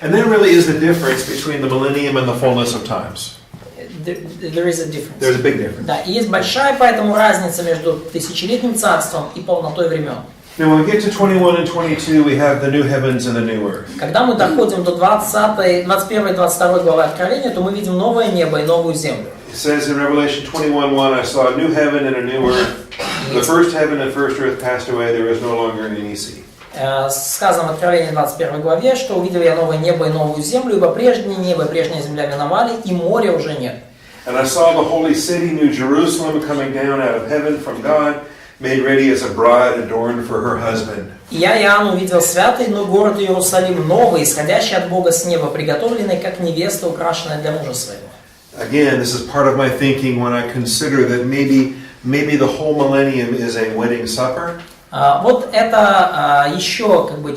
And there really is a difference between the millennium and the fullness of times. There is a difference. There's a big difference. Да, и есть большая поэтому разница между тысячелетним царством и полнотой времен. Now when we get to 21 and 22, we have the new heavens and the new earth. Когда мы доходим до 21 и 22 главы Откровения, то мы видим новое небо и новую землю. It says in Revelation 21:1, I saw a new heaven and a new earth. The first heaven and first earth passed away, there is no longer any sea. Сказано в Откровении 21 главе, что увидел я новое небо и новую землю, ибо прежнее небо и прежняя земля миновали, и моря уже нет. And I saw the holy city, New Jerusalem, coming down out of heaven from God, made ready as a bride adorned for her husband. И я, Иоанн, увидел святый, но город Иерусалим новый, исходящий от Бога с неба, приготовленный как невеста, украшенная для мужа своего. Again, this is part of my thinking when I consider that maybe the whole millennium is a wedding supper. Вот это еще как бы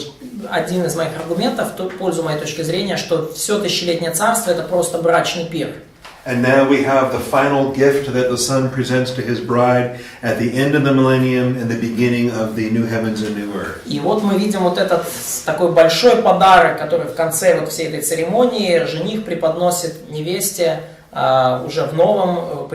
один из моих аргументов в пользу моей точки зрения, что все тысячелетнее царство это просто брачный пир. And now we have the final gift that the Son presents to his bride at the end of the millennium and the beginning of the new heavens and new earth. И вот мы видим вот этот такой большой подарок, который в конце вот всей этой церемонии жених преподносит невесте уже в новую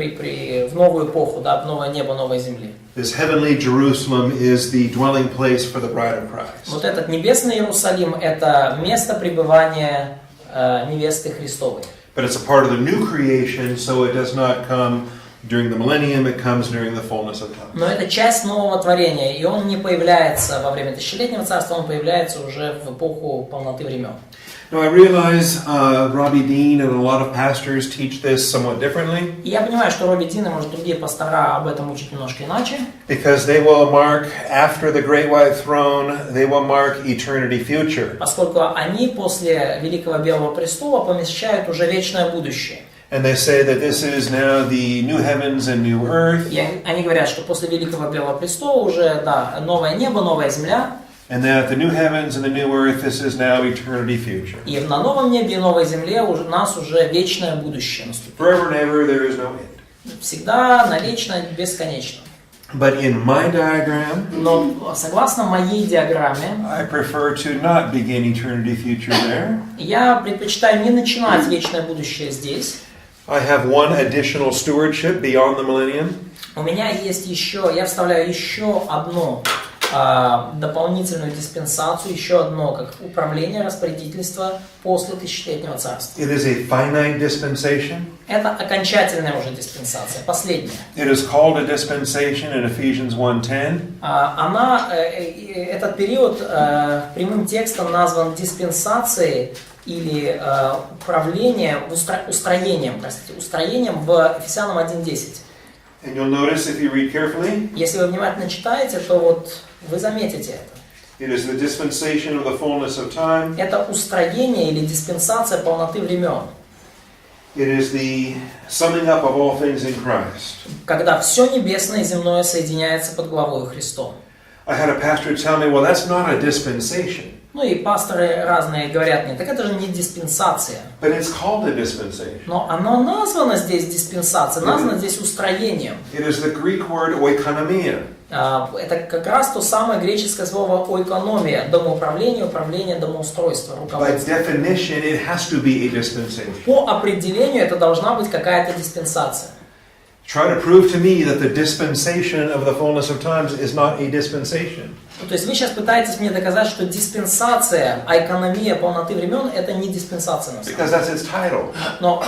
эпоху, да, в новое небо, новой земли. This heavenly Jerusalem is the dwelling place for the bride of Christ. Вот этот небесный Иерусалим это место пребывания невесты Христовой. But it's a part of the new creation, so it does not come during the millennium, it comes during the fullness of time. Но это часть нового творения, и он не появляется во время тысячелетнего царства, он появляется уже в эпоху полноты времен. Now I realize Robbie Dean and a lot of pastors teach this somewhat differently. И я понимаю, что Робби Дин и, может, другие пастора об этом учат немножко иначе. Because they will mark after the great white throne, they will mark eternity future. Поскольку они после Великого Белого Престола помещают уже вечное будущее. And they say that this is now the new heavens and new earth. И они говорят, что после Великого Белого Престола уже, да, новое небо, новая земля. And that the new heavens and the new earth, this is now eternity future. И на новом небе и новой земле у нас уже вечное будущее наступит. Forever and ever, there is no end. Всегда, навечно, бесконечно. But in my diagram, Но согласно моей диаграмме, I prefer to not begin eternity future there. я предпочитаю не начинать вечное будущее здесь. I have one additional stewardship beyond the millennium. У меня есть еще, я вставляю еще одну дополнительную диспенсацию, еще одно как управление, распорядительство после тысячелетнего царства. It is a finite dispensation. Это окончательная уже диспенсация, последняя. It is called a dispensation in Ephesians 1:10. Этот период прямым текстом назван диспенсацией или управлением, устроением в Ефесянам 1:10. And you'll notice if you read carefully, Если вы внимательно читаете, то вот вы заметите это. it is the dispensation of the fullness of time. Это устроение или диспенсация полноты времен. It is the summing up of all things in Christ. Когда все небесное и земное соединяется под главой Христом. I had a pastor tell me, well, that's not a dispensation. Ну и пасторы разные говорят мне, так это же не диспенсация. But it's called a dispensation. Но оно названо здесь диспенсацией, названо здесь устроением. It is the Greek word oikonomia. Это как раз то самое греческое слово ойкономия, домоуправление, управление, домоустройство, руководство. By definition, it has to be a dispensation. По определению это должна быть какая-то диспенсация. Try to prove to me that the dispensation of the fullness of times is not a dispensation. То есть вы сейчас пытаетесь мне доказать, что диспенсация, экономия полноты времен, это не диспенсация на самом деле. Because that's its title. Но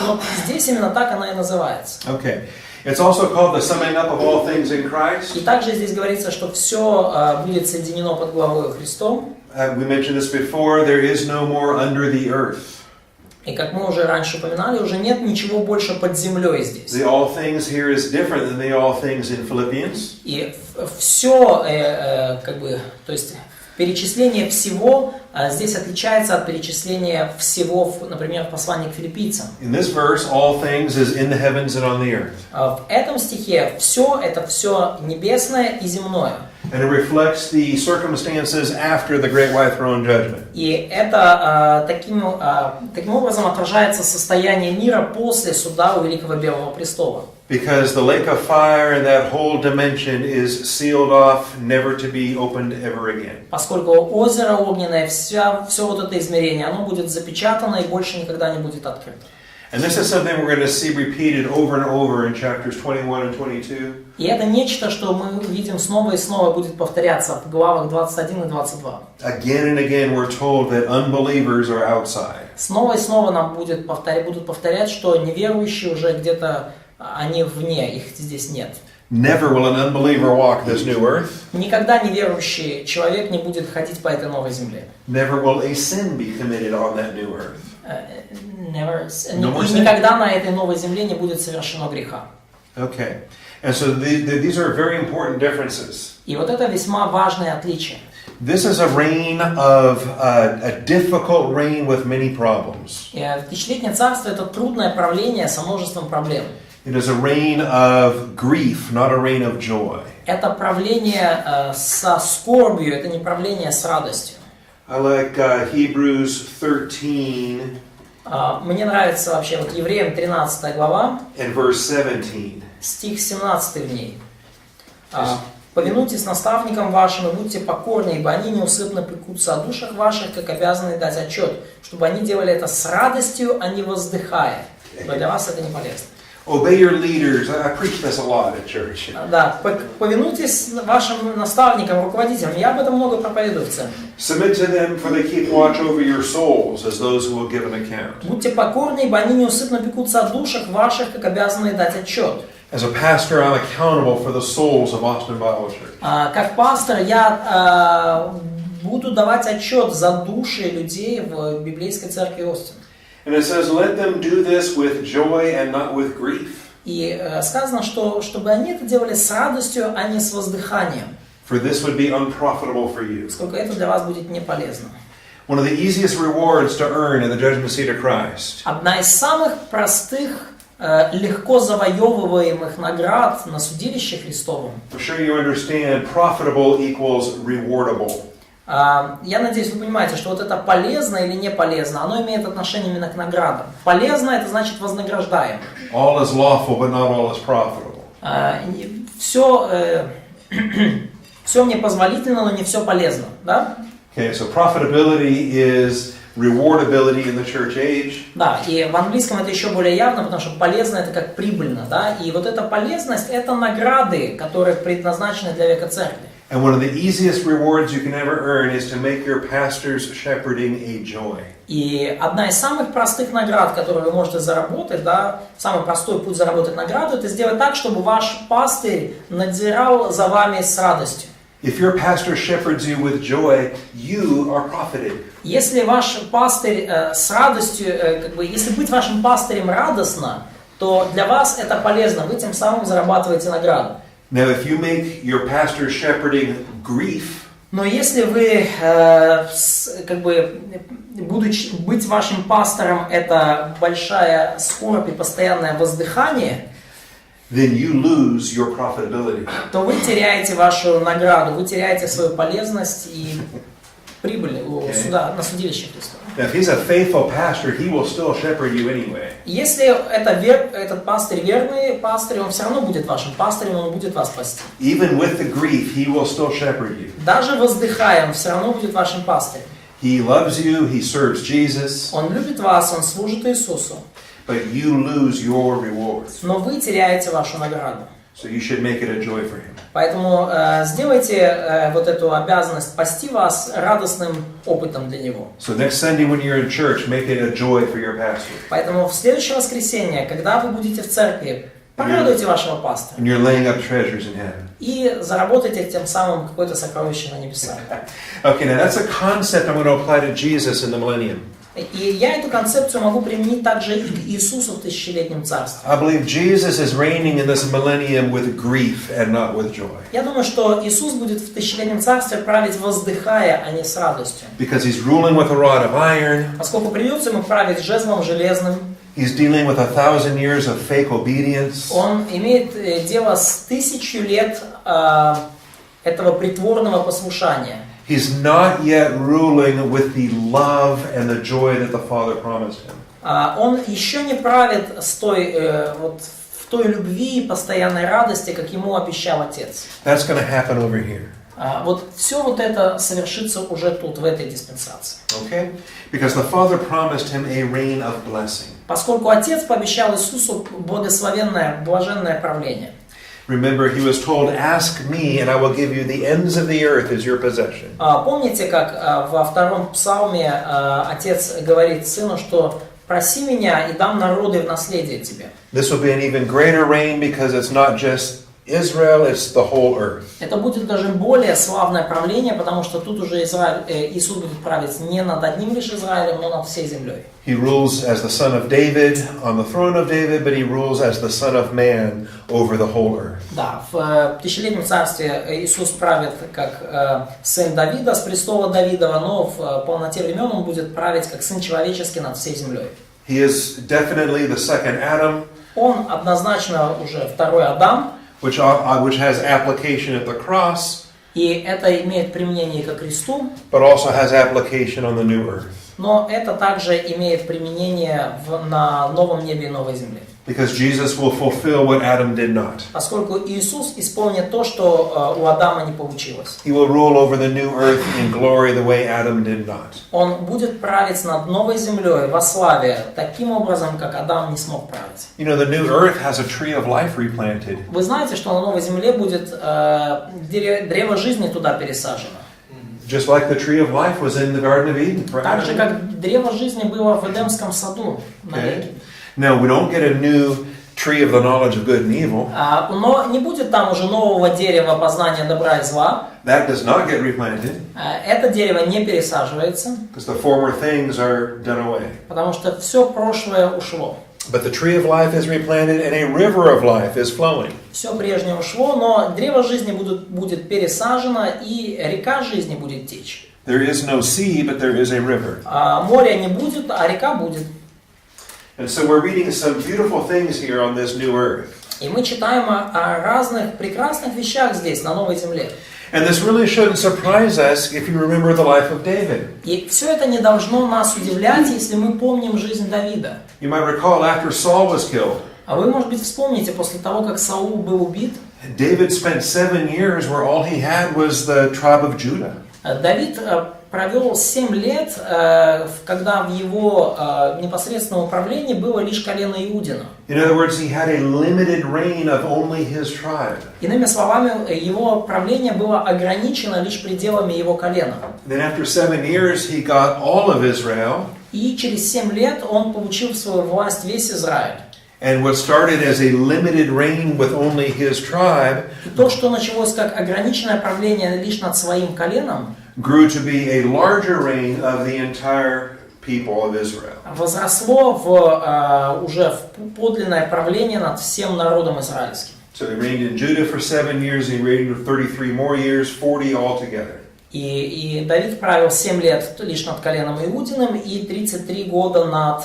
здесь именно так она и называется. Okay. It's also called the summing up of all things in Christ. И также здесь говорится, что все будет соединено под главой Христом. We mentioned this before. There is no more under the earth. И как мы уже раньше упоминали, уже нет ничего больше под землей здесь. The all things here is different than the all things in Philippians. И все, то есть перечисление всего здесь отличается от перечисления всего, например, в послании к филиппийцам. In this verse, all things is in the heavens and on the earth. В этом стихе все это все небесное и земное. And it reflects the circumstances after the great white throne judgment. И это таким образом отражается состояние мира после суда у Великого Белого Престола. Because the lake of fire and that whole dimension is sealed off, never to be opened ever again. Поскольку озеро огненное, все вот это измерение, оно будет запечатано и больше никогда не будет открыто. And this is something we're going to see repeated over and over in chapters 21 and 22. И это нечто, что мы видим снова и снова будет повторяться в главах 21 и 22. Again and again we're told that unbelievers are outside. Снова и снова нам будут повторять, что неверующие уже где-то, они вне, их здесь нет. Never will an unbeliever walk this new earth. Никогда неверующий человек не будет ходить по этой новой земле. Never will a sin be committed on that new earth. Никогда на этой новой земле не будет совершено греха. Okay. And so these are very important differences. И вот это весьма важное отличие. This is a reign of a difficult reign with many problems. Тысячелетнее царство — это трудное правление со множеством проблем. It is a reign of grief, not a reign of joy. Это правление со скорбью, это не правление с радостью. I like Hebrews 13 Мне нравится вообще вот Евреям 13 глава, and verse 17. стих 17 в ней. «Повинуйтесь наставникам вашим и будьте покорны, ибо они неусыпно пекутся о душах ваших, как обязаны дать отчет, чтобы они делали это с радостью, а не воздыхая». Но для вас это не полезно. Obey your leaders. I preach this a lot at church. Да, повинуйтесь вашим наставникам, руководителям. Я об этом много проповедую в церкви. Submit to them, for they keep watch over your souls as those who will give an account. Будьте покорны, ибо они неусыпно пекутся о душах ваших, как обязаны дать отчет. As a pastor, I'm accountable for the souls of Austin Bible Church. Как пастор я буду давать отчет за души людей в Библейской церкви Остин. And it says, let them do this with joy and not with grief. И сказано, что чтобы они это делали с радостью, а не с воздыханием. For this would be unprofitable for you. Поскольку это для вас будет не полезно. One of the easiest rewards to earn in the judgment seat of Christ. Одна из самых простых, легко завоевываемых наград на судилище Христовом. I'm sure you understand profitable equals rewardable. Я надеюсь, вы понимаете, что вот это полезно или не полезно, оно имеет отношение именно к наградам. Полезно — это значит вознаграждаем. All is lawful, but not all is profitable. Все мне позволительно, но не все полезно, да? Okay, so profitability is rewardability in the church age. Да, и в английском это еще более явно, потому что полезно — это как прибыльно, да? И вот эта полезность — это награды, которые предназначены для века церкви. And one of the easiest rewards you can ever earn is to make your pastor's shepherding a joy. И одна из самых простых наград, которую вы можете заработать, да, самый простой путь заработать награду, это сделать так, чтобы ваш пастырь надзирал за вами с радостью. If your pastor shepherds you with joy, you are profited. Если ваш пастырь с радостью, если быть вашим пастырем радостно, то для вас это полезно, вы тем самым зарабатываете награду. Now, if you make your pastor's shepherding grief, но если вы, быть вашим пастором это большая скорбь и постоянное воздыхание, then you lose your profitability. То вы теряете вашу награду, вы теряете свою полезность и прибыль суда, на судилище Христа. Now, if he's a faithful pastor, he will still shepherd you anyway. Если этот пастырь верный пастырь, он все равно будет вашим пастырем, он будет вас пасти. Even with the grief, he will still shepherd you. Даже воздыхая, он все равно будет вашим пастырем. He loves you, he serves Jesus. Он любит вас, он служит Иисусу. But you lose your reward. Но вы теряете вашу награду. So you should make it a joy for him. Поэтому сделайте вот эту обязанность пасти вас радостным опытом для него. So next Sunday when you're in church, make it a joy for your pastor. Поэтому в следующее воскресенье, когда вы будете в церкви, порадуйте вашего пастора. And you're laying up treasures in heaven. И заработайте тем самым какое-то сокровище на небесах. Okay, now that's a concept I'm going to apply to Jesus in the Millennium. И я эту концепцию могу применить также и к Иисусу в тысячелетнем царстве. I believe Jesus is reigning in this millennium with grief and not with joy. Я думаю, что Иисус будет в тысячелетнем царстве править воздыхая, а не с радостью. Because he's ruling with a rod of iron. Поскольку придется ему править жезлом железным. He's dealing with 1,000 years of fake obedience. Он имеет дело с 1000 лет этого притворного послушания. He's not yet ruling with the love and the joy that the Father promised him. Он еще не правит с той, в той любви и постоянной радости, как ему обещал Отец. That's going to happen over here. Вот все вот это совершится уже тут, в этой диспенсации. Okay? Because the Father promised him a reign of blessing. Поскольку Отец пообещал Иисусу благословенное, блаженное правление. Remember, he was told, "Ask me, and I will give you the ends of the earth as your possession." Помните, как во втором псалме Отец говорит Сыну, что проси меня и дам народы в наследие тебе. This will be an even greater reign because it's not just Israel, it's the whole earth. Это будет даже более славное правление, потому что тут уже Иисус будет править не над одним лишь Израилем, но над всей землей. He rules as the son of David on the throne of David, but he rules as the son of man over the whole earth. Да, в тысячелетнем царстве Иисус правит как сын Давида, с престола Давидова, но в полноте времен он будет править как сын человеческий над всей землей. He is definitely the second Adam, Он однозначно уже второй Адам, which has application at the cross, и это имеет применение ко кресту, but also has application on the new earth. но это также имеет применение на новом небе и новой земле. Because Jesus will fulfill what Adam did not. Поскольку Иисус исполнит то, что у Адама не получилось. He will rule over the new earth in glory the way Adam did not. Он будет править над новой землей во славе таким образом, как Адам не смог править. You know, the new earth has a tree of life replanted. Вы знаете, что на новой земле будет древо жизни туда пересажено. Just like the tree of life was in the Garden of Eden. Так же, как древо жизни было в Эдемском саду. Okay. Now, we don't get a new tree of the knowledge of good and evil. Но не будет там уже нового дерева познания добра и зла. That does not get replanted. Это дерево не пересаживается. Because the former things are done away. Потому что все прошлое ушло. But the tree of life is replanted and a river of life is flowing. Все прежнее ушло, но древо жизни будет пересажено, и река жизни будет течь. There is no sea, but there is a river. Моря не будет, а река будет. And so we're reading some beautiful things here on this new earth. И мы читаем о разных прекрасных вещах здесь, на новой земле. And this really shouldn't surprise us if you remember the life of David. И все это не должно нас удивлять, если мы помним жизнь Давида. You might recall after Saul was killed. А вы, может быть, вспомните, после того, как Саул был убит, David spent 7 years where all he had was the tribe of Judah. Давид провел 7 лет, когда в его непосредственном управлении было лишь колено Иудина. In other words, he had a limited reign of only his tribe. Иными словами, его правление было ограничено лишь пределами его колена. Then after 7 years, he got all of Israel. И через 7 лет он получил в свою власть весь Израиль. And what started as a limited reign with only his tribe, И то, что началось как ограниченное правление лишь над своим коленом, grew to be a larger reign of the entire people of Israel. возросло уже в подлинное правление над всем народом израильским. So he reigned in Judah for 7 years, he reigned for 33 more years, 40 altogether. И Давид правил 7 лет лишь над коленом Иудиным и 33 года над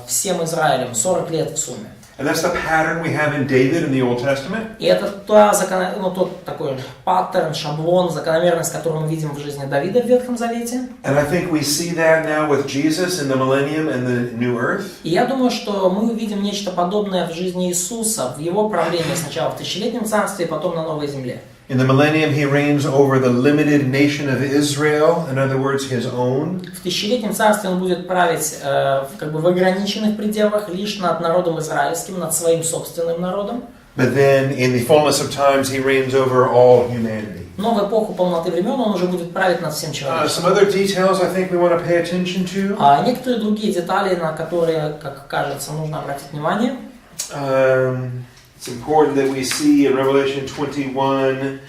всем Израилем, 40 лет в сумме. And that's the pattern we have in David in the Old Testament. И это тот такой паттерн, шаблон, закономерность, которую мы видим в жизни Давида в Ветхом Завете. And I think we see that now with Jesus in the Millennium and the New Earth. И я думаю, что мы увидим нечто подобное в жизни Иисуса, в его правлении сначала в тысячелетнем царстве, потом на новой земле. In the Millennium, he reigns over the limited nation of Israel, in other words, his own. В тысячелетнем царстве он будет править в ограниченных пределах лишь над народом израильским, над своим собственным народом. But then, in the fullness of times, he reigns over all humanity. Но в эпоху полноты времен он уже будет править над всем человечеством. Some other details I think we want to pay attention to. А некоторые другие детали, на которые, как кажется, нужно обратить внимание. It's important that we see in Revelation 21,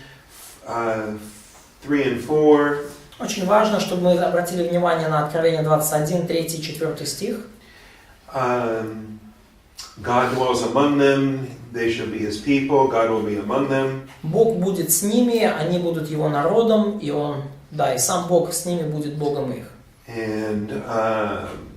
3 and 4. Очень важно, чтобы мы обратили внимание на Откровение 21, 3 и 4 стих. God dwells among them, they shall be his people, God will be among them. Бог будет с ними, они будут его народом, и сам Бог с ними будет Богом их. And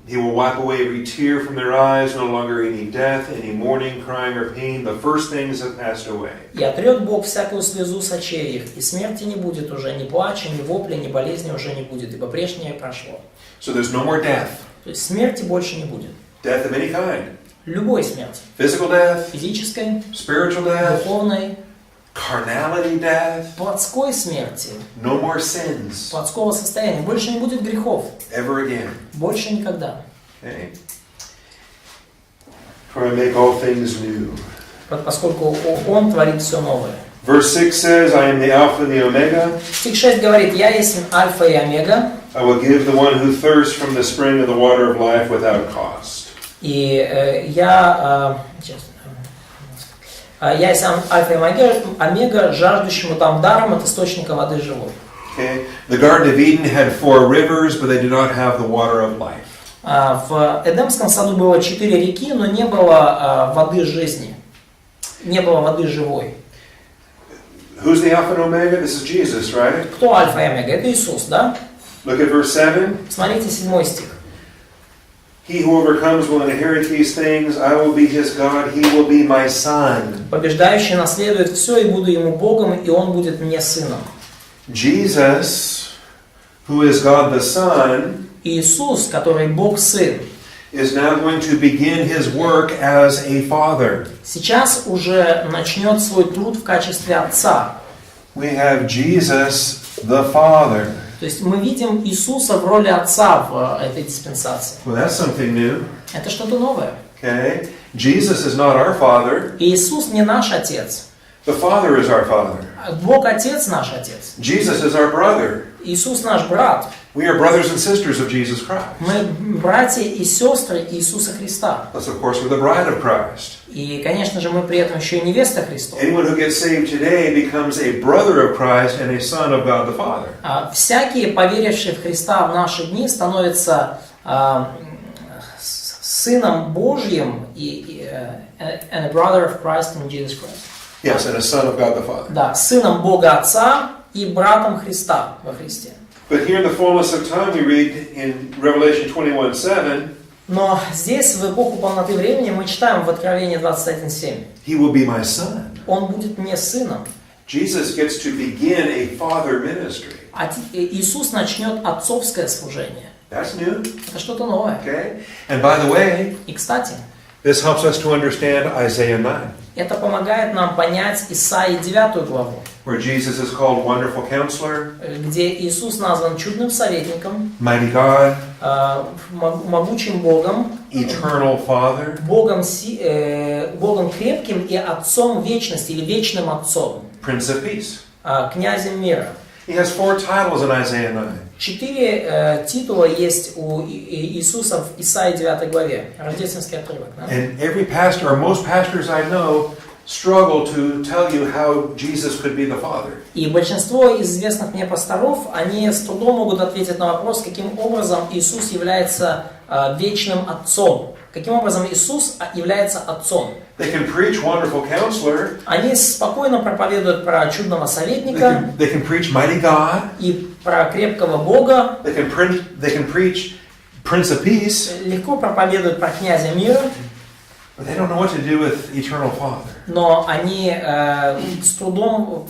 He will wipe away every tear from their eyes, no longer any death, any mourning, crying, or pain. The first things have passed away. И отрет Бог всякую слезу с очей их, и смерти не будет уже, ни плача, ни вопля, ни болезни уже не будет, ибо прежнее прошло. So there's no more death. То есть смерти больше не будет. Death of any kind. Любой смерти. Physical death, Физической, spiritual death, духовной, carnality death. плотской смерти, No more sins плотского состояния. Больше не будет грехов. ever again. Больше никогда. Okay. For I make all things new. Поскольку Он творит все новое. Verse 6 says, I am the Alpha and the Omega. Стих 6 говорит, «Я есть Альфа и Омега». I will give the one who thirsts from the spring of the water of life without cost. И я есть Альфа и Омега, жаждущему там даром от источника воды живой. Okay. The Garden of Eden had 4 rivers, but they did not have the water of life. В Эдемском саду было 4 реки, но не было воды жизни. Не было воды живой. Who's the Alpha and Omega? This is Jesus, right? Кто Альфа и Омега? Это Иисус, да? Look at verse 7. Смотрите 7 стих. He who overcomes will inherit these things. I will be his God. He will be my son. Побеждающий наследует все, и буду ему Богом, и он будет мне сыном. Jesus, who is God the Son, Иисус, который Бог Сын, is now going to begin his work as a father. сейчас уже начнет свой труд в качестве Отца. We have Jesus the Father. То есть мы видим Иисуса в роли Отца в этой диспенсации. Well, that's something new. Это что-то новое. Okay? Jesus is not our father. И Иисус не наш Отец. The Father is our Father. Бог Отец наш Отец. Jesus is our brother. Иисус наш брат. We are brothers and sisters of Jesus Christ. Мы братья и сестры Иисуса Христа. Plus, of course, we're the bride of Christ. И, конечно же, мы при этом еще и невеста Христова. Anyone who gets saved today becomes a brother of Christ and a son of God the Father. Всякие, поверившие в Христа в наши дни, становятся сыном Божьим и and a brother of Christ in Jesus Christ. Yes, and a son of God the Father. Да, сыном Бога Отца и братом Христа во Христе. But here in the fullness of time we read in Revelation 21:7. Но здесь, в эпоху полноты времени, мы читаем в Откровении 21:7. He will be my son. Он будет мне сыном. Jesus gets to begin a father ministry. Иисус начнет отцовское служение. That's new. Это что-то новое. Okay? And by the way, И, кстати, this helps us to understand Isaiah 9, это помогает нам понять Исаии 9 главу, where Jesus is called Wonderful Counselor, где Иисус назван чудным советником, Mighty God, могучим Богом, Eternal Father, Богом крепким и Отцом вечности, или вечным Отцом, Prince of Peace. князем мира. He has 4 titles in Isaiah 9. 4 титула есть у Иисуса в Исаии 9 главе. Рождественский отрывок. Да? And every pastor, or most pastors I know, struggle to tell you how Jesus could be the Father. И большинство известных мне пасторов, они с трудом могут ответить на вопрос, каким образом Иисус является вечным Отцом. Каким образом Иисус является Отцом. They can preach Wonderful Counselor. Они спокойно проповедуют про чудного советника. They can preach Mighty God. И про крепкого Бога. They can preach Prince of Peace. Легко проповедуют про князя мира. But they don't know what to do with Eternal Father. Но они с трудом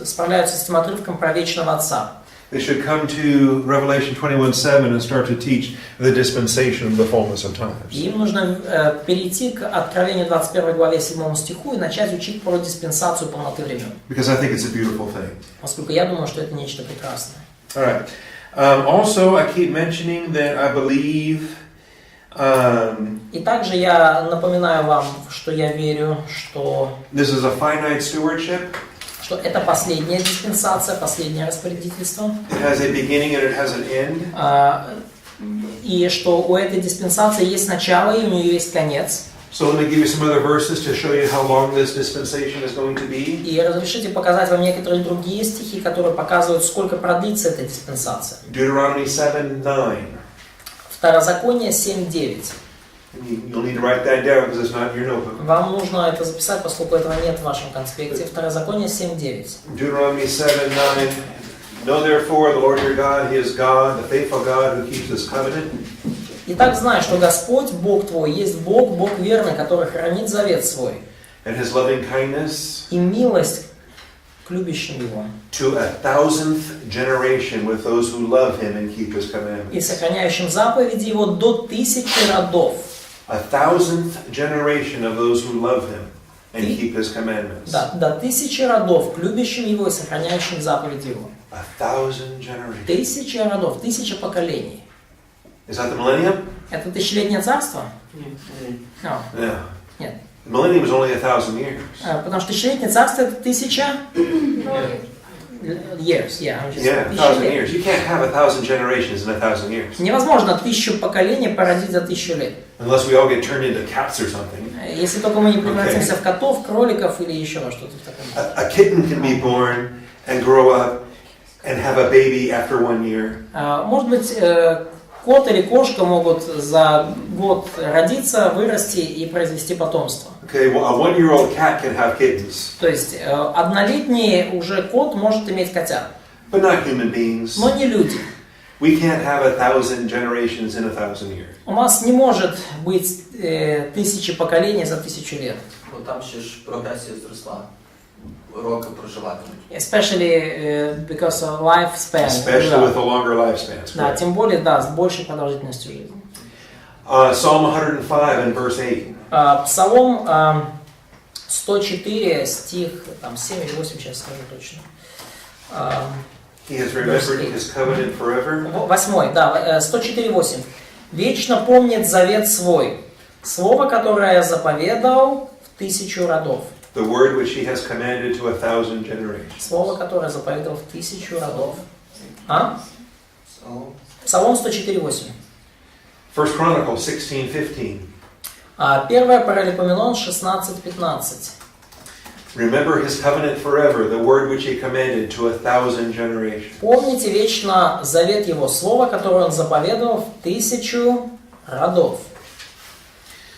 справляются с этим отрывком про вечного Отца. They should come to Revelation 21:7 and start to teach the dispensation of the fullness of times. Им нужно перейти к Откровению 21 главе 7 стиху и начать учить про диспенсацию полноты времен. Because I think it's a beautiful thing. Поскольку я думаю, что это нечто прекрасное. All right. Also, I keep mentioning that I believe. И также я напоминаю вам, что я верю, что This is a finite stewardship. Что это последняя диспенсация, последнее распорядительство. It has a beginning and it has an end. И что у этой диспенсации есть начало и у нее есть конец. So let me give you some other verses to show you how long this dispensation is going to be. И разрешите показать вам некоторые другие стихи, которые показывают, сколько продлится эта диспенсация. Deuteronomy 7:9. Второзаконие 7:9. You'll need to write that down because it's not in your notebook. Вам нужно это записать, поскольку этого нет в вашем конспекте. Второзаконие 7:9. Deuteronomy 7:9. Know therefore the Lord your God, He is God, the faithful God who keeps His covenant. Итак, знай, что Господь, Бог твой, есть Бог, Бог верный, который хранит завет свой. And his loving kindness И милость к любящим его. to 1,000th generation with those who love him and keep his И commandments. сохраняющим заповеди его до 1000 родов. 1,000th generation of those who love him and keep his commandments. Да, до 1000 родов к любящим его и сохраняющим заповеди его. 1,000 generations. 1000 родов, 1000 поколений. Is that the millennium? Это тысячелетнее царство? No. No. Нет. The millennium is only 1,000 years. Потому что тысячелетнее царство это 1000 years. Yeah, 1,000 years. You can't have 1,000 generations in 1,000 years. Невозможно 1000 поколений породить за 1000 лет. Unless we all get turned into cats or something. Если только мы не превратимся в котов, кроликов или еще во что-то в таком. A kitten can be born and grow up and have a baby after 1 year. Может быть, кот или кошка могут за год родиться, вырасти и произвести потомство. Okay, well, a 1-year-old cat can have kittens, То есть однолетний уже кот может иметь котят, but not human beings. но не люди. We can't have 1,000 generations in 1,000 years. У нас не может быть 1000 поколений за 1000 лет. Бо там ще ж прогресія зросла. Роки проживатимуть. Especially because of lifespan. Especially with the longer lifespans. Да, correct. тем более, да, с большей продолжительностью жизни. Psalm 105 and verse 8. Псалом 104, стих там, 7 или 8, сейчас скажу точно. He has remembered his covenant forever. 8, да, 104:8. Вечно помнит завет свой, слово, которое я заповедал в 1000 родов. The word which he has commanded to 1,000 generations. Слово, которое я заповедал в 1000 родов. Псалом 104:8. 1 Chronicles 16:15. 1 Паралипоменон 16:15. Remember his covenant forever, the word which he commanded to 1,000 generations. Помните вечно завет его, слово, которое он заповедовал в 1000 родов.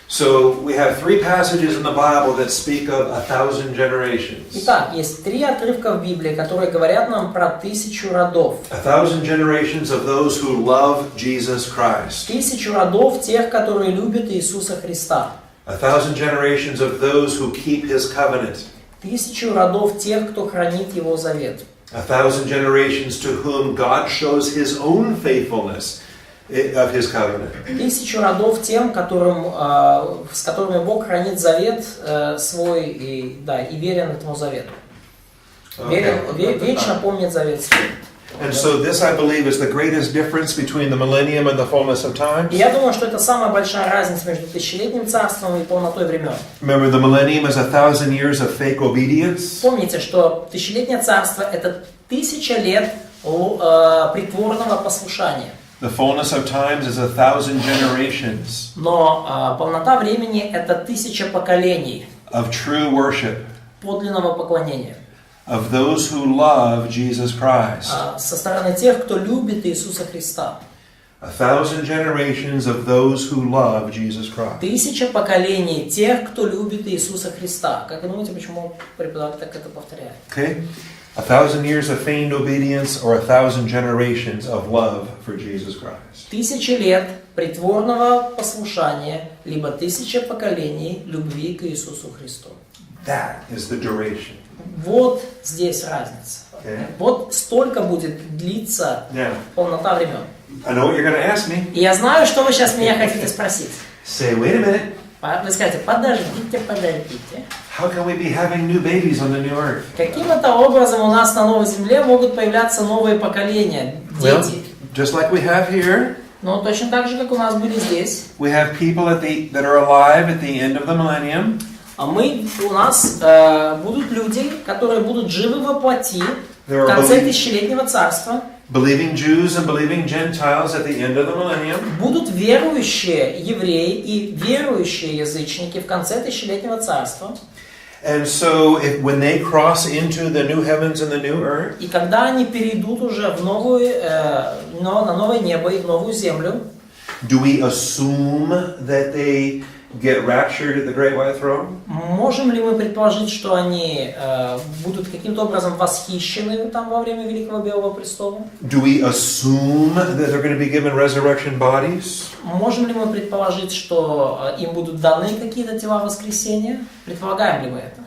So we have 3 passages in the Bible that speak of 1,000 generations. Итак, есть 3 отрывка в Библии, которые говорят нам про 1000 родов. 1,000 generations of those who love Jesus Christ. 1000 родов тех, которые любят Иисуса Христа. 1,000 generations of those who keep his covenant. 1000 родов тех, кто хранит Его завет. 1,000 generations to whom God shows his own faithfulness of his covenant. 1000 родов тем, с которыми Бог хранит завет свой и верен этому завету. Вечно помнит завет свой. And so this, I believe, is the greatest difference between the millennium and the fullness of time. И я думаю, что это самая большая разница между тысячелетним царством и полнотой времен. Remember, the millennium is 1,000 years of fake obedience. Помните, что тысячелетнее царство – это 1000 лет притворного послушания. The fullness of times is 1,000 generations Но полнота времени – это 1000 поколений of true worship, подлинного поклонения. of those who love Jesus Christ. Со стороны тех, кто любит Иисуса Христа. 1,000 generations of those who love Jesus Christ. 1000 поколений тех, кто любит Иисуса Христа. Как вы думаете, почему преподаватель так это повторяет? Okay? 1,000 years of feigned obedience or 1,000 generations of love for Jesus Christ. 1000 лет притворного послушания, либо 1000 поколений любви к Иисусу Христу. That is the duration. Вот здесь разница. Okay. Вот столько будет длиться Now, полнота времен. I know what you're going to ask me. И я знаю, что вы сейчас меня хотите спросить. Say, wait a minute. Вы скажете, подождите. How can we be having new babies on the new earth? Каким это образом у нас на новой земле могут появляться новые поколения, дети? Just like we have here, Но точно так же, как у нас были здесь. we have people that are alive at the end of the millennium. У нас будут люди, которые будут живы во плоти There в are конце тысячелетнего царства. believing Jews and believing Gentiles at the end of the millennium. Будут верующие евреи и верующие язычники в конце тысячелетнего царства. And so when they cross into the new heavens and the new earth, И когда они перейдут уже в на новое небо и в новую землю, Do we assume that they get raptured at the great white throne? Можем ли мы предположить, что они будут каким-то образом восхищены там во время Великого Белого Престола? Do we assume that they're going to be given resurrection bodies? Можем ли мы предположить, что им будут даны какие-то тела воскресения? Предполагаем ли мы это?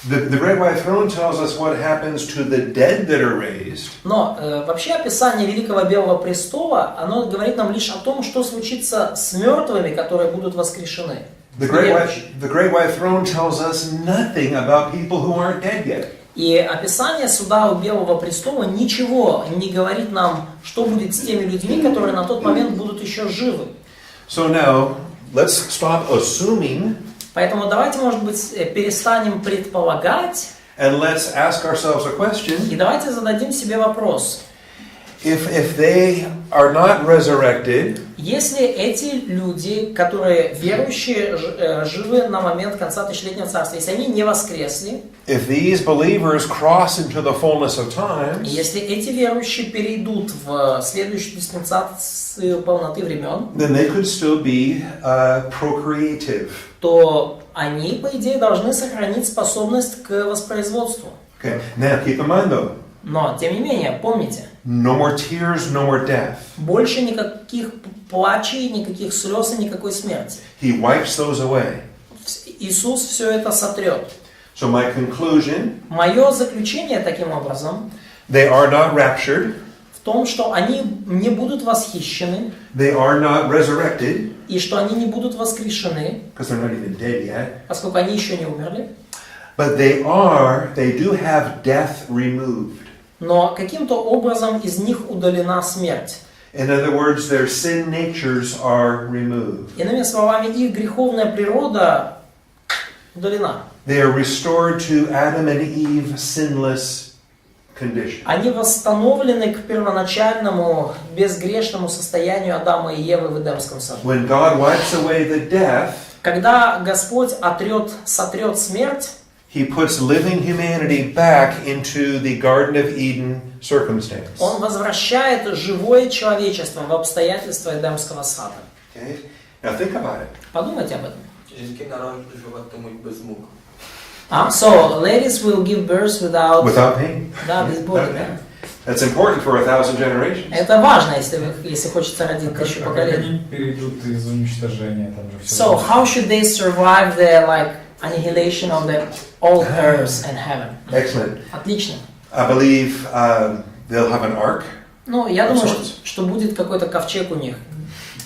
The great white throne tells us what happens to the dead that are raised. Но вообще описание Великого Белого Престола, оно говорит нам лишь о том, что случится с мертвыми, которые будут воскрешены. The great white throne tells us nothing about people who aren't dead yet. И описание суда у Белого Престола ничего не говорит нам, что будет с теми людьми, которые на тот момент будут еще живы. So now, let's stop assuming. Поэтому давайте, может быть, перестанем предполагать, And let's ask ourselves a question. и давайте зададим себе вопрос. If they are not resurrected, Если эти люди, которые верующие, живы на момент конца тысячелетнего царства, если они не воскресли, if these believers cross into the fullness of time, если эти верующие перейдут в следующую диспенсацию полноты времен, then they could still be procreative. то они, по идее, должны сохранить способность к воспроизводству. Okay. Now keep in mind though, Но, тем не менее, помните, no more tears, no more death. больше никаких плачей, никаких слез и никакой смерти. He wipes those away. Иисус все это сотрет. So my conclusion, Мое заключение, таким образом, they are not raptured, в том, что они не будут восхищены, they are not resurrected, и что они не будут воскрешены, because they're not even dead yet, поскольку они еще не умерли, but they do have death removed. но каким-то образом из них удалена смерть. In other words, their sin natures are removed. Иными словами, их греховная природа удалена. They are restored to Adam and Eve sinless condition. Они восстановлены к первоначальному безгрешному состоянию Адама и Евы в Эдемском саду. When God wipes away the death, Когда Господь сотрет смерть, He puts living humanity back into the Garden of Eden circumstance. Он возвращает живое человечество в обстоятельства Эдемского сада. Okay? Now think about it. Подумайте об этом. Жінки народжуватимуть без мук. So, ladies will give birth without pain. Да, без боли, да. That's important for 1000 generations. Это важно, если хочется родить тысячу поколений. Перейдут из уничтожения, там же все. So, how should they survive the annihilation of the old earth and heaven? Excellent. Отлично. I believe they'll have an ark. Ну, я думаю, что будет какой-то ковчег у них.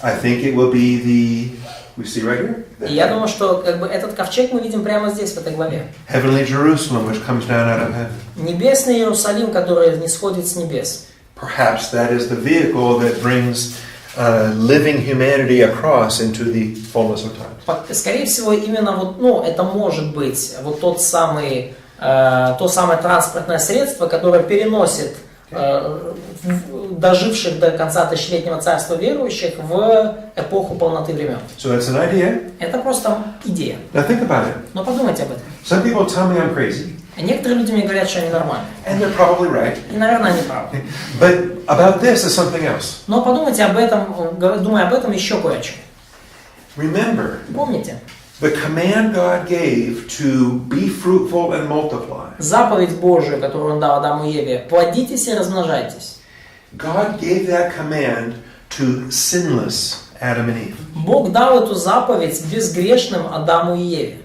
I think it will be we see right here? И я думаю, что этот ковчег мы видим прямо здесь, в этой главе. Heavenly Jerusalem, which comes down out of heaven. Небесный Иерусалим, который нисходит с небес. Perhaps that is the vehicle that brings living humanity across into the fullness of time. Скорее всего, именно это может быть то самое транспортное средство, которое переносит доживших до конца тысячелетнего царства верующих в эпоху полноты времен. So that's an idea. Это просто идея. Now think about it. Но подумайте об этом. Some people tell me I'm crazy. Некоторые люди мне говорят, что они нормальны. And they're probably right. И, наверное, они правы. But about this is something else. Но подумайте об этом, думая об этом еще кое о чем. Remember, Помните, the command God gave to be fruitful and multiply. заповедь Божию, которую Он дал Адаму и Еве, плодитесь и размножайтесь. God gave that command to sinless Adam and Eve. Бог дал эту заповедь безгрешным Адаму и Еве.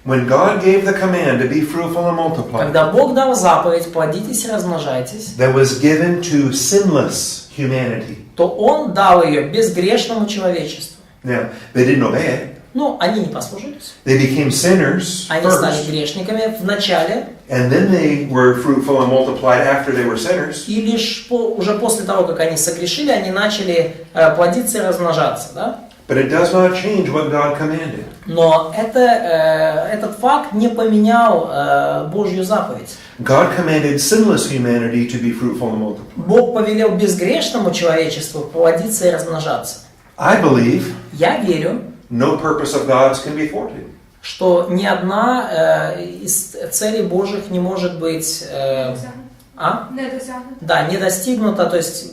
When God gave the command to be fruitful and multiply, Когда Бог дал заповедь плодитесь и размножайтесь, that was given to sinless humanity. то Он дал ее безгрешному человечеству. Now, they didn't obey it. Но они не послужились. They became sinners Они стали first, грешниками в начале, and then they were fruitful and multiplied after they were sinners. и лишь уже после того, как они согрешили, они начали плодиться и размножаться. Да? But it does not change what God commanded. Но этот факт не поменял Божью заповедь. God commanded sinless humanity to be fruitful and multiply. Бог повелел безгрешному человечеству плодиться и размножаться. I believe Я верю, no purpose of God's can be thwarted. что ни одна из целей Божьих не может быть Не досягнуто. не достигнута, то есть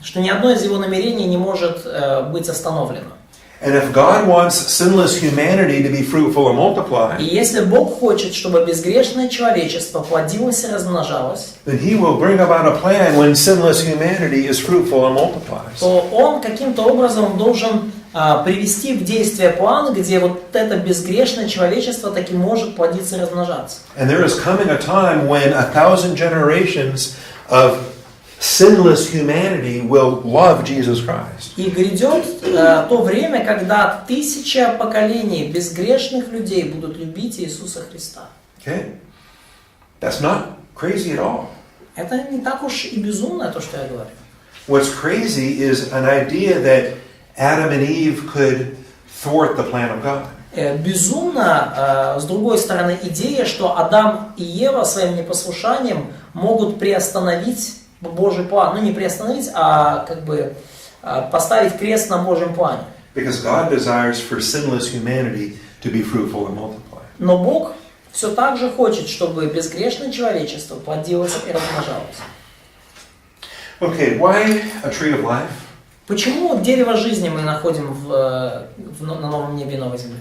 что ни одно из его намерений не может быть остановлено. And if God wants sinless humanity to be fruitful and multiply, И если Бог хочет, чтобы безгрешное человечество плодилось и размножалось, then He will bring about a plan when sinless humanity is fruitful and multiplies. то Он каким-то образом должен привести в действие план, где вот это безгрешное человечество таки может плодиться и размножаться. And there is coming a time when 1,000 generations of sinless humanity will love Jesus Christ. И грядет то время, когда 1000 поколений безгрешных людей будут любить Иисуса Христа. Okay? That's not crazy at all. Это не так уж и безумно, то, что я говорю. What's crazy is an idea that Adam and Eve could thwart the plan of God. Безумно, с другой стороны, идея, что Адам и Ева своим непослушанием могут приостановить Божий план. Ну, не приостановить, а как бы поставить крест на Божьем плане. Because God desires for sinless humanity to be fruitful and multiply. Но Бог все так же хочет, чтобы безгрешное человечество плодилось и размножалось. Okay, why a tree of life? Почему дерево жизни мы находим на новом небе и новой земле?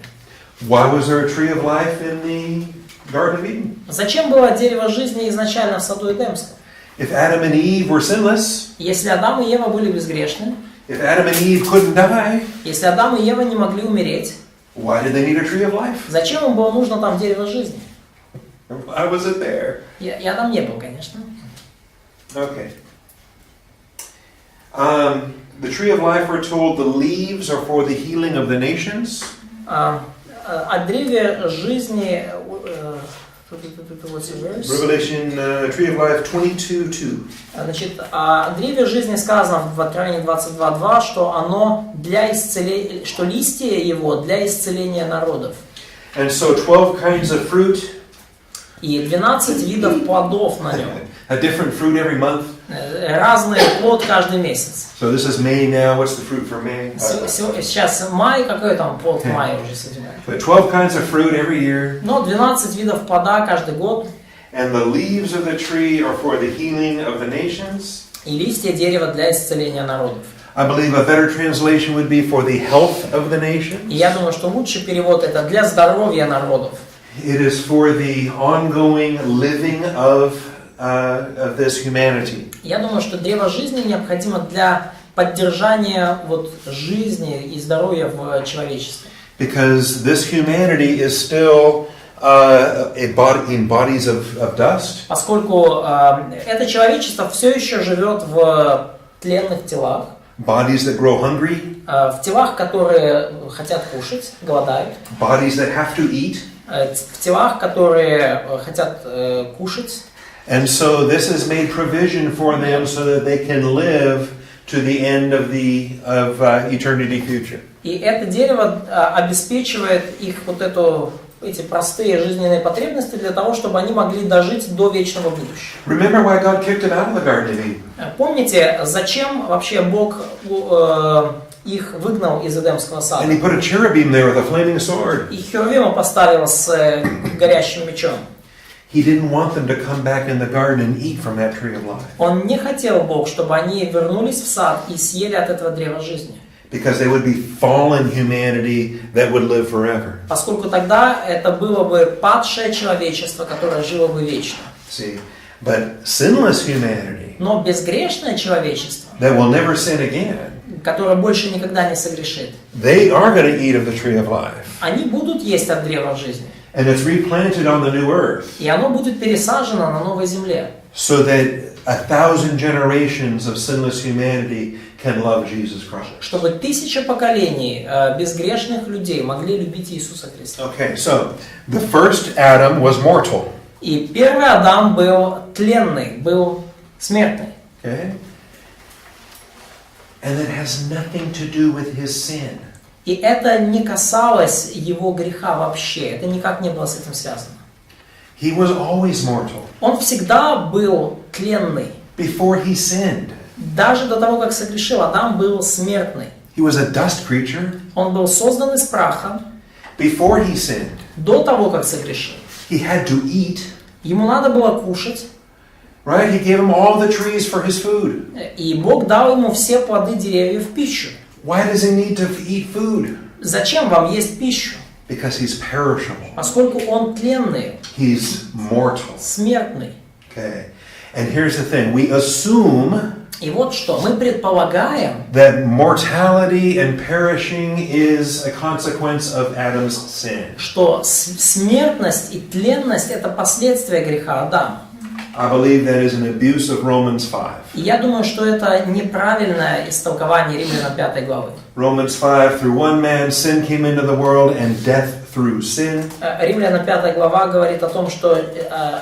Why was there a tree of life in the Garden of Eden? Зачем было дерево жизни изначально в саду Эдемском? If Adam and Eve were sinless, Если Адам и Ева были безгрешны, if Adam and Eve couldn't die, если Адам и Ева не могли умереть, why did they need a tree of life? зачем им было нужно там дерево жизни? Why was it there? Я там не был, конечно. Okay. The tree of life, we're told, the leaves are for the healing of the nations. О древе жизни... Revelation, tree of life 22:2. Значит, о древе жизни сказано в Откровении 22:2, что оно для исцеления, что листья его для исцеления народов. And so 12 kinds of fruit. И 12 видов плодов на нем. A different fruit every month. Разный плод каждый месяц. So this is May now. What's the fruit for May? Сейчас май, какой там плод в мае уже сегодня? But 12 kinds of fruit every year. Но 12 видов плода каждый год. And the leaves of the tree are for the healing of the nations. И листья дерева для исцеления народов. I believe a better translation would be for the health of the nations. И я думаю, что лучший перевод это для здоровья народов. It is for the ongoing living of this humanity. Я думаю, что древо жизни необходимо для поддержания вот жизни и здоровья в человечестве. Because this humanity is still in bodies of dust. Поскольку это человечество все еще живет в тленных телах. Bodies that grow hungry. В телах, которые хотят кушать, голодают. Bodies that have to eat. В телах, которые хотят кушать. And so this has made provision for them so that they can live to the end of eternity future. И это дерево обеспечивает их вот эти простые жизненные потребности для того, чтобы они могли дожить до вечного будущего. Remember why God kicked them out of the Garden of Eden? Помните, зачем вообще Бог их выгнал из Эдемского сада? And He put a cherubim there with a flaming sword. И Херувима поставил с горящим мечом. He didn't want them to come back in the garden and eat from that tree of life. Он не хотел, Бог, чтобы они вернулись в сад и съели от этого древа жизни. Because they would be fallen humanity that would live forever. Поскольку тогда это было бы падшее человечество, которое жило бы вечно. See, but sinless humanity, Но безгрешное человечество, that will never sin again, которое больше никогда не согрешит, they are going to eat of the tree of life. они будут есть от древа жизни. And it's replanted on the new earth. И оно будет пересажено на новой земле. So that 1,000 generations of sinless humanity can love Jesus Christ. Чтобы 1000 поколений безгрешных людей могли любить Иисуса Христа. Okay, so the first Adam was mortal. И первый Адам был тленный, был смертный. Okay? And it has nothing to do with his sin. И это не касалось его греха вообще. Это никак не было с этим связано. He was always mortal. Он всегда был тленный. Before he sinned. Даже до того, как согрешил, Адам был смертный. He was a dust creature. Он был создан из праха. Before he sinned. До того, как согрешил. He had to eat. Ему надо было кушать. Right? He gave him all the trees for his food. И Бог дал ему все плоды деревьев в пищу. Why does he need to eat food? Зачем вам есть пищу? Because he's perishable. Поскольку он тленный, He's mortal. смертный. Okay. And here's the thing. We assume И вот что, мы предполагаем, that mortality and perishing is a consequence of Adam's sin. что смертность и тленность – это последствия греха Адама. I believe that is an abuse of Romans 5. И я думаю, что это неправильное истолкование Римлянам 5 главы. Romans 5, through one man sin came into the world and death through sin. Римлянам 5 глава говорит о том, что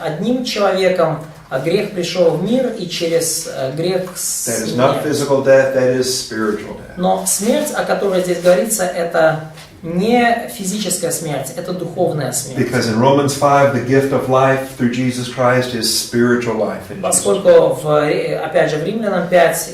одним человеком грех пришел в мир, и через грех That is not смерть. physical death, that is spiritual death. Но смерть, о которой здесь говорится, это не физическая смерть, это духовная смерть. Because in Romans 5, the gift of life through Jesus Christ is spiritual life. In Jesus. Поскольку, опять же, в Римлянам 5,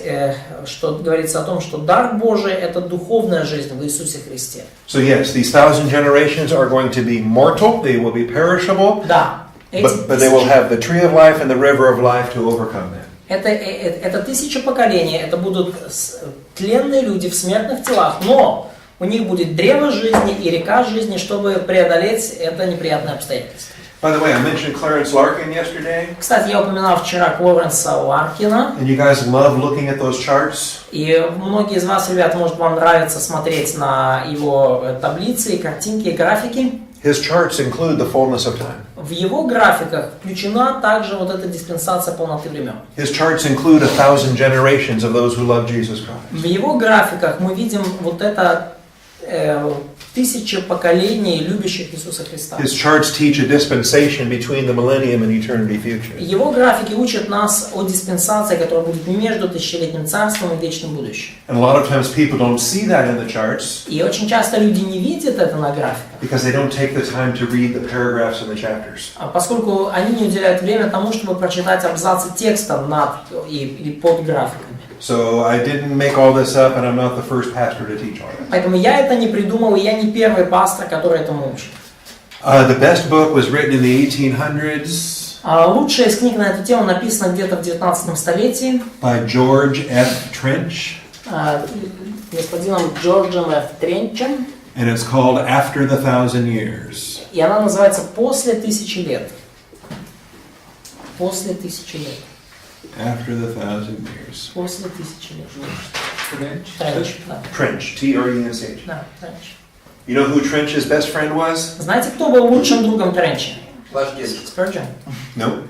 что говорится о том, что дар Божий – это духовная жизнь в Иисусе Христе. So yes, these 1000 generations are going to be mortal, they will be perishable, Да, but they will have the tree of life and the river of life to overcome them. это 1000 поколений, это будут тленные люди в смертных телах, но у них будет древо жизни и река жизни, чтобы преодолеть это неприятное обстоятельство. By the way, I mentioned Clarence Larkin yesterday, Кстати, я упоминал вчера Клоренса Ларкина, and you guys love looking at those charts. и многие из вас, ребят, может, вам нравится смотреть на его таблицы, картинки, и графики. His charts include the fullness of time. В его графиках включена также вот эта диспенсация полноты времен. His charts include 1000 generations of those who love Jesus Christ. В его графиках мы видим вот это 1000 поколений любящих Иисуса Христа. His charts teach a dispensation between the millennium and eternity future. Его графики учат нас о диспенсации, которая будет между тысячелетним царством и вечным будущим. And a lot of times people don't see that in the charts И очень часто люди не видят это на графиках, because they don't take the time to read the paragraphs in the chapters. поскольку они не уделяют время тому, чтобы прочитать абзацы текста над или под графиками. So I didn't make all this up, and I'm not the first pastor to teach all that. Поэтому я это не придумал, и я не первый пастор, который этому учит. The best book was written in the 1800s Лучшая из книг на эту тему написана где-то в 19 столетии by George F. Trench, господином Джорджем Ф. Тренчем, and it's called After the 1000 Years. и она называется «После 1000 лет». После 1000 лет. After the 1000 Years. После 1000 лет. Trench. Тренч, да. Trench, T-R-E-N-C-H. Да, Тренч. You know who Trench's best friend was? Знаете, кто был лучшим другом Тренча? Ваш дед. Спurgeon. No,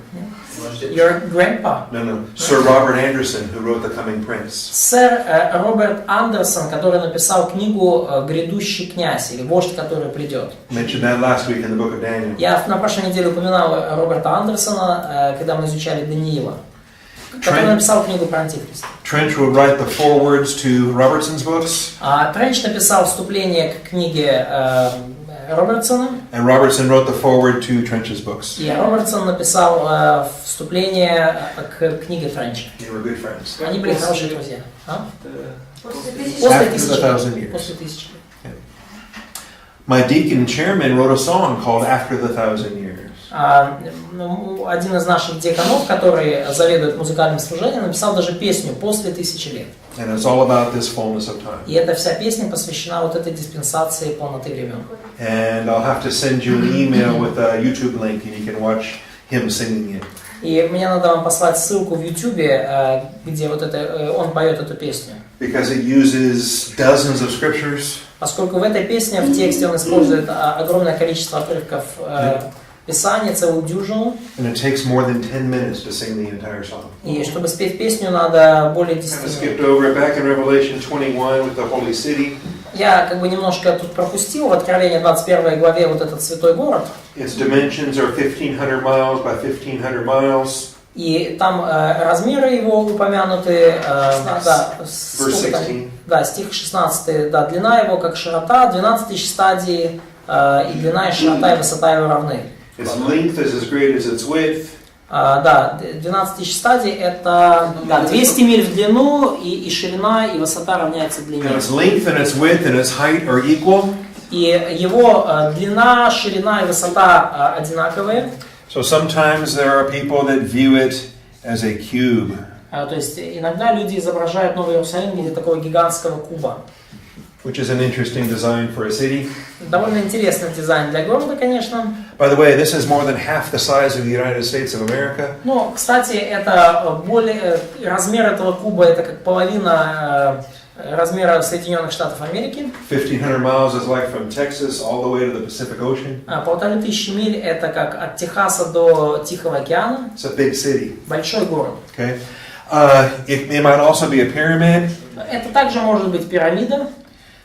Ваш дед. Your grandpa. no. Sir Robert Anderson, who wrote The Coming Prince. Сэр Роберт Андерсон, который написал книгу «Грядущий князь» или «Вождь, который придет». Mentioned that last week in the book of Daniel. Я на прошлой неделе упоминал Роберта Андерсона, когда мы изучали Даниила, который написал книгу про Антихриста. Trench would write the forewords to Robertson's books, Тренч написал вступление к книге Робертсона, and Robertson wrote the foreword to Trench's books. и Робертсон написал вступление к книге Тренча. They were good friends. Они были хорошие друзья. После After the 1000 1000 лет. years. После 1000 лет. My deacon chairman wrote a song called After the 1000 Years. Один из наших диаконов, который заведует музыкальным служением, написал даже песню «После 1000 лет». And it's all about this fullness of time. И эта вся песня посвящена вот этой диспенсации полноты времен. And I'll have to send you an email with a YouTube link and you can watch him singing it. И мне надо вам послать ссылку в YouTube, где вот это, он поет эту песню. Because it uses dozens of scriptures. Поскольку в этой песне, в тексте он использует огромное количество отрывков Писания, целую дюжину. And it takes more than 10 minutes to sing the entire song. И чтобы спеть песню, надо более 10 Kind of минут. skipped over it back in Revelation 21 with the holy city. Я как бы немножко тут пропустил в Откровении 21 главе вот этот святой город. Its dimensions are 1500 miles by 1500 miles. И там размеры его упомянуты, да, Verse 16. да, стих 16, да, длина его как широта, 12 тысяч стадий, и длина и широта и высота его равны. Its length is as great as its width. Да, 12 тысяч стадий это 200 миль в длину, и ширина, и высота равняется длине. And its length and its width and its height are equal. И его длина, ширина и высота одинаковые. So sometimes there are people that view it as a cube. То есть иногда люди изображают Новый Иерусалим в виде такого гигантского куба. Which is an interesting design for a city. Довольно интересный дизайн для города, конечно. By the way, this is more than half the size of the United States of America. Но, кстати, это размер этого куба это как половина размера Соединенных Штатов Америки. 1,500 miles is like from Texas all the way to the Pacific Ocean. 1500 миль это как от Техаса до Тихого океана. It's a big city. Большой город. Okay. It might also be a pyramid. Это также может быть пирамида.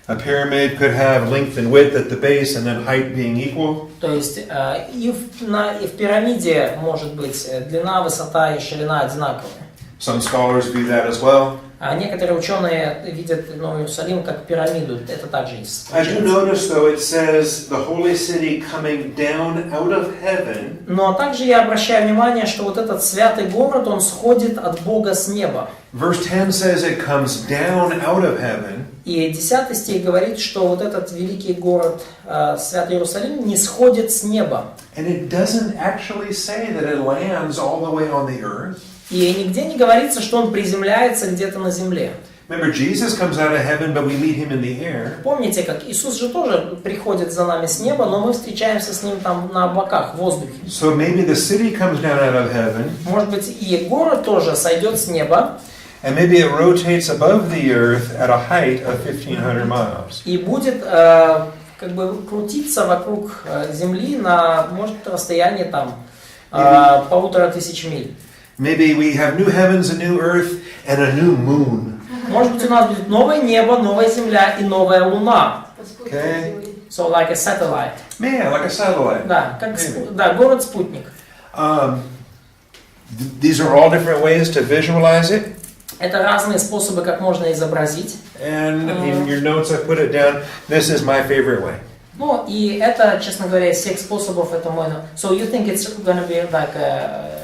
A pyramid could have length and width at the base and then height being equal. То есть и в пирамиде может быть длина, высота и ширина одинаковые. Some scholars view that as well. А некоторые ученые видят Новый Иерусалим как пирамиду. Это также есть. I do notice though it says the holy city coming down out of heaven. Но также я обращаю внимание, что вот этот святый город, он сходит от Бога с неба. Verse 10 says it comes down out of heaven. И 10 стих говорит, что вот этот великий город, Святый Иерусалим, не сходит с неба. And it doesn't actually say that it lands all the way on the earth. И нигде не говорится, что он приземляется где-то на земле. Remember, Jesus comes out of heaven, but we meet him in the air. Помните, как Иисус же тоже приходит за нами с неба, но мы встречаемся с ним там на облаках, в воздухе. So maybe the city comes down out of heaven. Может быть, и город тоже сойдет с неба. And maybe it rotates above the earth at a height of 1,500 miles. И будет как бы крутиться вокруг земли на, может, расстоянии там 1500 миль. Maybe we have new heavens, a new earth, and a new moon. Может быть, у нас будет новое небо, новая земля и новая луна. Okay. So like a satellite. Yeah, like a satellite. Да, как город-спутник. These are all different ways to visualize it. Это разные способы, как можно изобразить. And in your notes I put it down. This is my favorite way. Ну, и это, честно говоря, из всех способов это мой. So you think it's gonna be like a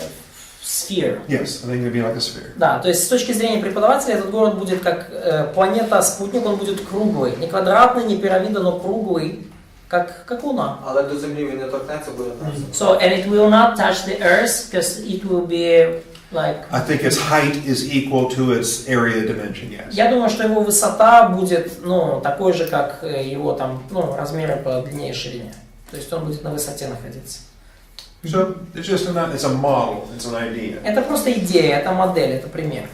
sphere? Yes, I think it'd be like a sphere. Да, то есть с точки зрения преподавателя этот город будет как планета-спутник, он будет круглый. Не квадратный, не пирамида, но круглый, как Луна. Але до землі він не торкнеться, буде там. So, and it will not touch the earth, because it will be like... I think its height is equal to its area dimension, yes. Я думаю, что его высота будет, ну, такой же, как его там, ну, размеры по длине и ширине. То есть он будет на высоте находиться. So it's just it's a model, it's an idea. Это просто идея, это модель, это пример.